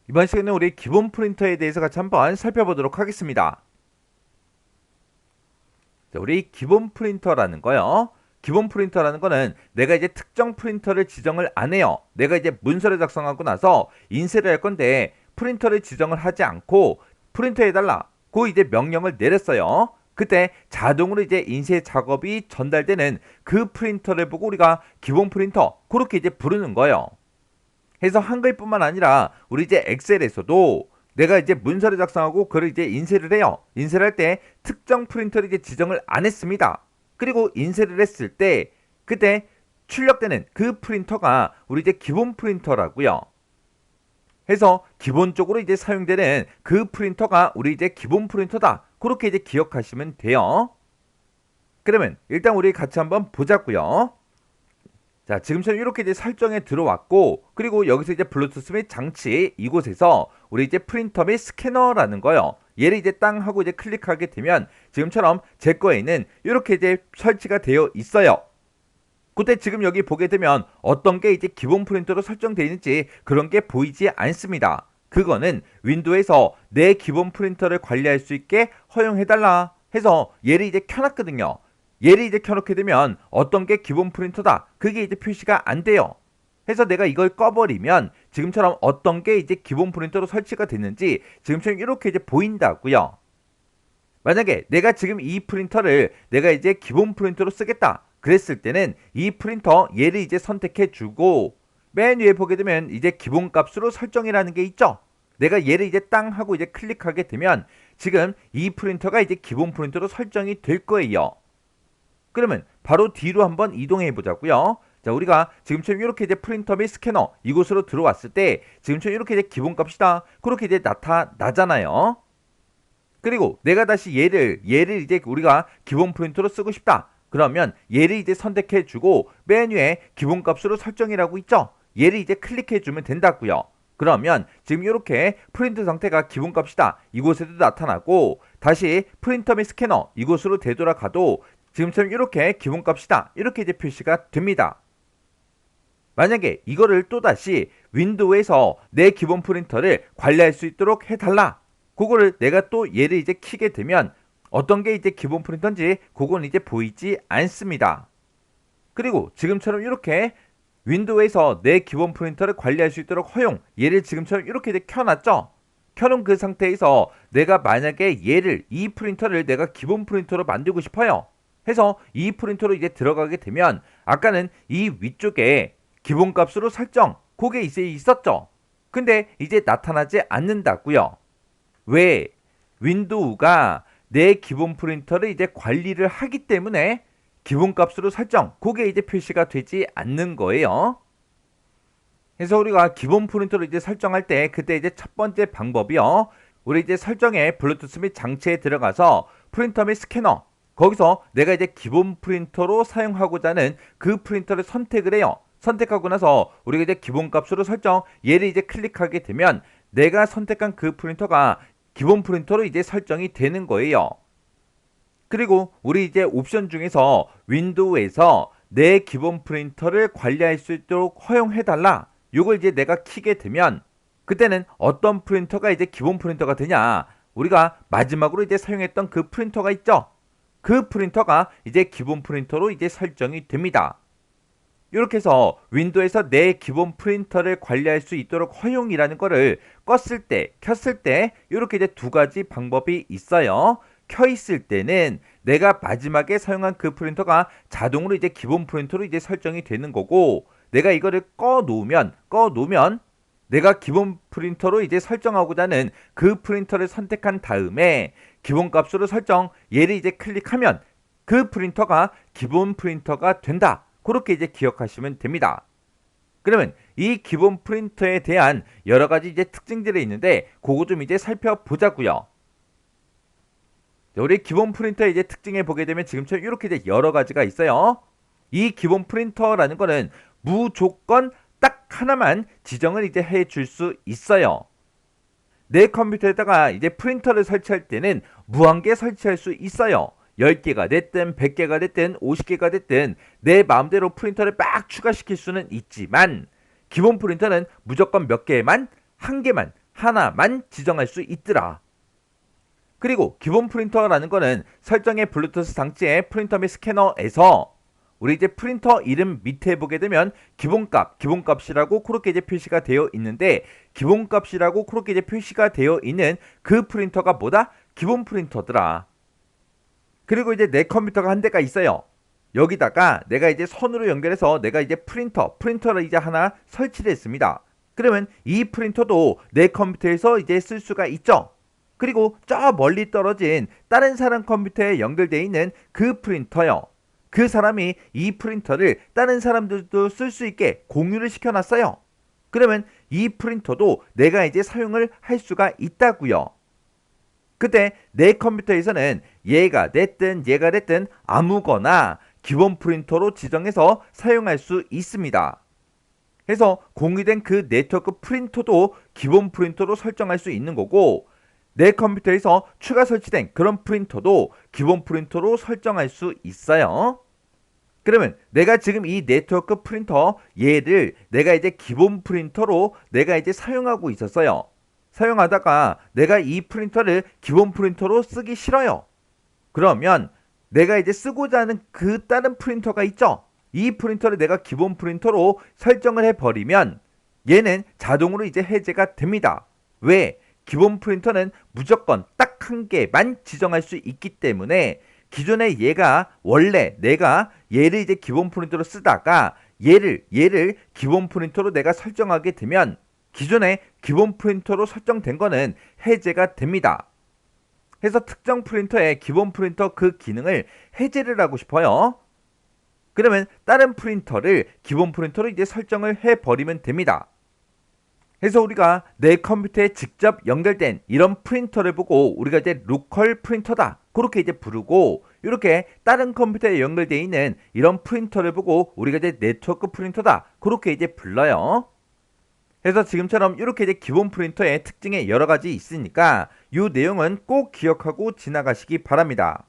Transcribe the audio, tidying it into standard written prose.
이번 시간에 우리 기본 프린터에 대해서 같이 한번 살펴보도록 하겠습니다. 자, 우리 기본 프린터라는 거요. 기본 프린터라는 거는 내가 이제 특정 프린터를 지정을 안 해요. 내가 이제 문서를 작성하고 나서 인쇄를 할 건데 프린터를 지정을 하지 않고 프린터해달라 고 이제 명령을 내렸어요. 그때 자동으로 이제 인쇄 작업이 전달되는 그 프린터를 보고 우리가 기본 프린터 그렇게 이제 부르는 거예요. 해서 한글뿐만 아니라 우리 이제 엑셀에서도 내가 이제 문서를 작성하고 그걸 이제 인쇄를 해요. 인쇄를 할 때 특정 프린터를 이제 지정을 안 했습니다. 그리고 인쇄를 했을 때 그때 출력되는 그 프린터가 우리 이제 기본 프린터라고요. 해서 기본적으로 이제 사용되는 그 프린터가 우리 이제 기본 프린터다. 그렇게 이제 기억하시면 돼요. 그러면 일단 우리 같이 한번 보자고요. 자, 지금처럼 이렇게 이제 설정에 들어왔고, 그리고 여기서 이제 블루투스 및 장치 이곳에서 우리 이제 프린터 및 스캐너라는 거요. 얘를 이제 땅 하고 이제 클릭하게 되면 지금처럼 제 거에는 이렇게 이제 설치가 되어 있어요. 그때 지금 여기 보게 되면 어떤 게 이제 기본 프린터로 설정되어 있는지 그런 게 보이지 않습니다. 그거는 윈도우에서 내 기본 프린터를 관리할 수 있게 허용해달라 해서 얘를 이제 켜놨거든요. 얘를 이제 켜놓게 되면 어떤 게 기본 프린터다 그게 이제 표시가 안 돼요. 해서 내가 이걸 꺼버리면 지금처럼 어떤 게 이제 기본 프린터로 설치가 됐는지 지금처럼 이렇게 이제 보인다고요. 만약에 내가 지금 이 프린터를 내가 이제 기본 프린터로 쓰겠다 그랬을 때는 이 프린터 얘를 이제 선택해 주고 맨 위에 보게 되면 이제 기본 값으로 설정이라는 게 있죠. 내가 얘를 이제 땅 하고 이제 클릭하게 되면 지금 이 프린터가 이제 기본 프린터로 설정이 될 거예요. 그러면 바로 뒤로 한번 이동해 보자고요. 자, 우리가 지금처럼 이렇게 이제 프린터 및 스캐너 이곳으로 들어왔을 때 지금처럼 이렇게 이제 기본값이다 그렇게 이제 나타나잖아요. 그리고 내가 다시 얘를 이제 우리가 기본 프린터로 쓰고 싶다. 그러면 얘를 이제 선택해 주고 맨 위에 기본값으로 설정이라고 있죠. 얘를 이제 클릭해 주면 된다고요. 그러면 지금 이렇게 프린트 상태가 기본값이다. 이곳에도 나타나고 다시 프린터 및 스캐너 이곳으로 되돌아가도 지금처럼 이렇게 기본값이다. 이렇게 이제 표시가 됩니다. 만약에 이거를 또다시 윈도우에서 내 기본 프린터를 관리할 수 있도록 해달라. 그거를 내가 또 얘를 이제 키게 되면 어떤 게 이제 기본 프린터인지 그건 이제 보이지 않습니다. 그리고 지금처럼 이렇게 윈도우에서 내 기본 프린터를 관리할 수 있도록 허용 얘를 지금처럼 이렇게 이제 켜놨죠. 켜놓은 그 상태에서 내가 만약에 이 프린터를 내가 기본 프린터로 만들고 싶어요. 해서 이 프린터로 이제 들어가게 되면 아까는 이 위쪽에 기본값으로 설정 그게 이제 있었죠. 근데 이제 나타나지 않는다고요. 왜? 윈도우가 내 기본 프린터를 이제 관리를 하기 때문에 기본값으로 설정 그게 이제 표시가 되지 않는 거예요. 그래서 우리가 기본 프린터를 이제 설정할 때 그때 이제 첫 번째 방법이요. 우리 이제 설정에 블루투스 및 장치에 들어가서 프린터 및 스캐너 거기서 내가 이제 기본 프린터로 사용하고자 하는 그 프린터를 선택을 해요. 선택하고 나서 우리가 이제 기본값으로 설정 얘를 이제 클릭하게 되면 내가 선택한 그 프린터가 기본 프린터로 이제 설정이 되는 거예요. 그리고 우리 이제 옵션 중에서 윈도우에서 내 기본 프린터를 관리할 수 있도록 허용해달라. 이걸 이제 내가 키게 되면 그때는 어떤 프린터가 이제 기본 프린터가 되냐. 우리가 마지막으로 이제 사용했던 그 프린터가 있죠. 그 프린터가 이제 기본 프린터로 이제 설정이 됩니다. 이렇게 해서 윈도우에서 내 기본 프린터를 관리할 수 있도록 허용이라는 거를 껐을 때, 켰을 때 이렇게 이제 두 가지 방법이 있어요. 켜 있을 때는 내가 마지막에 사용한 그 프린터가 자동으로 이제 기본 프린터로 이제 설정이 되는 거고 내가 이거를 꺼 놓으면 내가 기본 프린터로 이제 설정하고자 하는 그 프린터를 선택한 다음에 기본 값으로 설정 얘를 이제 클릭하면 그 프린터가 기본 프린터가 된다. 그렇게 이제 기억하시면 됩니다. 그러면 이 기본 프린터에 대한 여러 가지 이제 특징들이 있는데 그거 좀 이제 살펴보자고요. 우리 기본 프린터의 이제 특징에 보게 되면 지금처럼 이렇게 이제 여러 가지가 있어요. 이 기본 프린터라는 거는 무조건 딱 하나만 지정을 이제 해줄 수 있어요. 내 컴퓨터에다가 이제 프린터를 설치할 때는 무한개 설치할 수 있어요. 10개가 됐든 100개가 됐든 50개가 됐든 내 마음대로 프린터를 막 추가시킬 수는 있지만 기본 프린터는 무조건 몇 개만 한 개만 하나만 지정할 수 있더라. 그리고 기본 프린터라는 거는 설정의 블루투스 장치의 프린터 및 스캐너에서 우리 이제 프린터 이름 밑에 보게 되면 기본값이라고 그렇게 이제 표시가 되어 있는데, 기본값이라고 그렇게 이제 표시가 되어 있는 그 프린터가 뭐다? 기본 프린터더라. 그리고 이제 내 컴퓨터가 한 대가 있어요. 여기다가 내가 이제 선으로 연결해서 내가 이제 프린터를 이제 하나 설치를 했습니다. 그러면 이 프린터도 내 컴퓨터에서 이제 쓸 수가 있죠. 그리고 저 멀리 떨어진 다른 사람 컴퓨터에 연결되어 있는 그 프린터요. 그 사람이 이 프린터를 다른 사람들도 쓸 수 있게 공유를 시켜놨어요. 그러면 이 프린터도 내가 이제 사용을 할 수가 있다고요. 그때 내 컴퓨터에서는 얘가 됐든 아무거나 기본 프린터로 지정해서 사용할 수 있습니다. 그래서 공유된 그 네트워크 프린터도 기본 프린터로 설정할 수 있는 거고, 내 컴퓨터에서 추가 설치된 그런 프린터도 기본 프린터로 설정할 수 있어요. 그러면 내가 지금 이 네트워크 프린터 얘를 내가 이제 기본 프린터로 내가 이제 사용하고 있었어요. 사용하다가 내가 이 프린터를 기본 프린터로 쓰기 싫어요. 그러면 내가 이제 쓰고자 하는 그 다른 프린터가 있죠. 이 프린터를 내가 기본 프린터로 설정을 해버리면 얘는 자동으로 이제 해제가 됩니다. 왜? 기본 프린터는 무조건 딱 한 개만 지정할 수 있기 때문에, 기존에 얘가 원래 내가 얘를 이제 기본 프린터로 쓰다가 얘를 기본 프린터로 내가 설정하게 되면 기존에 기본 프린터로 설정된 거는 해제가 됩니다. 그래서 특정 프린터의 기본 프린터 그 기능을 해제를 하고 싶어요. 그러면 다른 프린터를 기본 프린터로 이제 설정을 해버리면 됩니다. 그래서 우리가 내 컴퓨터에 직접 연결된 이런 프린터를 보고 우리가 이제 로컬 프린터다 그렇게 이제 부르고, 이렇게 다른 컴퓨터에 연결되어 있는 이런 프린터를 보고 우리가 이제 네트워크 프린터다 그렇게 이제 불러요. 그래서 지금처럼 이렇게 이제 기본 프린터의 특징이 여러 가지 있으니까 이 내용은 꼭 기억하고 지나가시기 바랍니다.